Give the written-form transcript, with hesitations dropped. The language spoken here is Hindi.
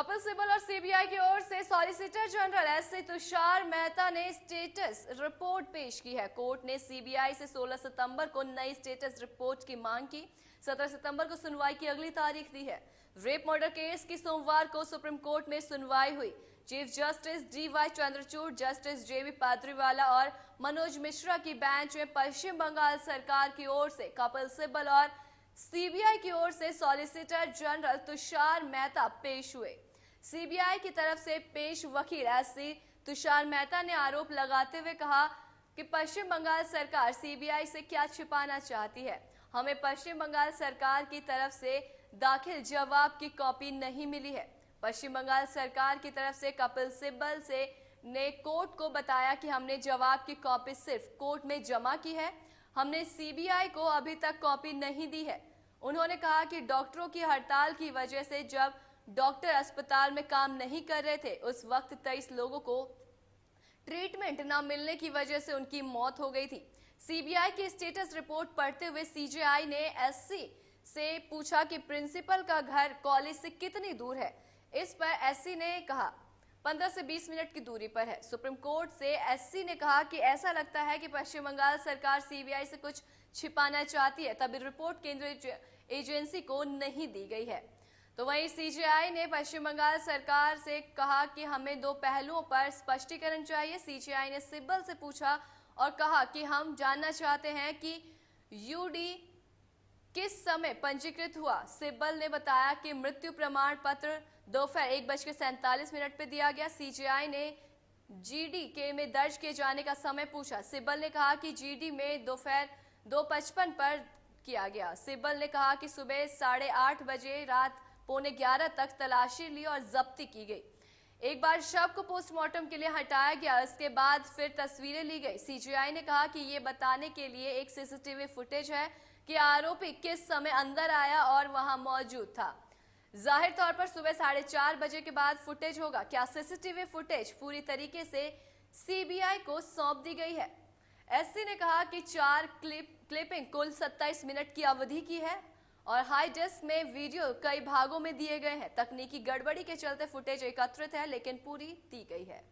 कपिल सिब्बल और सीबीआई की ओर से solicitor general SC Tushar Mehta ने स्टेटस रिपोर्ट पेश की है। कोर्ट ने सीबीआई से 16 सितंबर को नई स्टेटस रिपोर्ट की मांग की। 17 सितंबर को सुनवाई की अगली तारीख दी है। रेप मर्डर केस की सोमवार को सुप्रीम कोर्ट में सुनवाई हुई। Chief justice DY Chandrachud, justice JB Pardiwala और मनोज मिश्रा की बेंच में पश्चिम बंगाल सरकार की ओर से कपिल सिब्बल और सीबीआई की ओर से सॉलिसिटर जनरल तुषार मेहता पेश हुए। सीबीआई की तरफ से पेश वकील एससी तुषार मेहता ने आरोप लगाते हुए कहा कि पश्चिम बंगाल सरकार सीबीआई से क्या छिपाना चाहती है। हमें पश्चिम बंगाल सरकार की तरफ से दाखिल जवाब की कॉपी नहीं मिली है। पश्चिम बंगाल सरकार की तरफ से कपिल सिब्बल ने कोर्ट को बताया कि हमने जवाब की कॉपी सिर्फ कोर्ट में जमा की है, हमने सीबीआई को अभी तक कॉपी नहीं दी है। उन्होंने कहा कि डॉक्टरों की हड़ताल की वजह से जब डॉक्टर अस्पताल में काम नहीं कर रहे थे, उस वक्त 23 लोगों को ट्रीटमेंट न मिलने की वजह से उनकी मौत हो गई थी। सीबीआई की स्टेटस रिपोर्ट पढ़ते हुए सीजेआई ने एससी से पूछा कि प्रिंसिपल का घर कॉलेज से कितनी दूर है। इस पर एससी ने कहा 15 से 20 मिनट की दूरी पर है। सुप्रीम कोर्ट से एससी ने कहा कि ऐसा लगता है कि पश्चिम बंगाल सरकार सीबीआई से कुछ छिपाना चाहती है, तभी रिपोर्ट केंद्रीय एजेंसी को नहीं दी गई है। तो वहीं सीजेआई ने पश्चिम बंगाल सरकार से कहा कि हमें दो पहलुओं पर स्पष्टीकरण चाहिए। सीजेआई ने सिब्बल से पूछा और कहा कि हम जानना चाहते हैं कि यूडी किस समय पंजीकृत हुआ। सिब्बल ने बताया कि मृत्यु प्रमाण पत्र दोपहर 1:47 पे दिया गया। सीजेआई ने जीडी में दर्ज किए जाने का समय पूछा। सिब्बल ने कहा कि जीडी में दोपहर 2:55 पर किया गया। सिब्बल ने कहा कि सुबह 8:30 बजे रात 11:45 तक तलाशी ली और जब्ती की गई। एक बार शव को पोस्टमार्टम के लिए हटाया गया, इसके बाद फिर तस्वीरें ली गई। सीजेआई ने कहा कि ये बताने के लिए एक सीसीटीवी फुटेज है कि आरोपी किस समय अंदर आया और वहां मौजूद था। जाहिर तौर पर सुबह 4:30 बजे के बाद फुटेज होगा। क्या सीसीटीवी फुटेज पूरी तरीके से सीबीआई को सौंप दी गई है? एससी ने कहा कि 4 क्लिपिंग कुल 27 मिनट की अवधि की है और हाई डेस्क में वीडियो कई भागों में दिए गए हैं। तकनीकी गड़बड़ी के चलते फुटेज एकत्रित है, लेकिन पूरी दी गई है।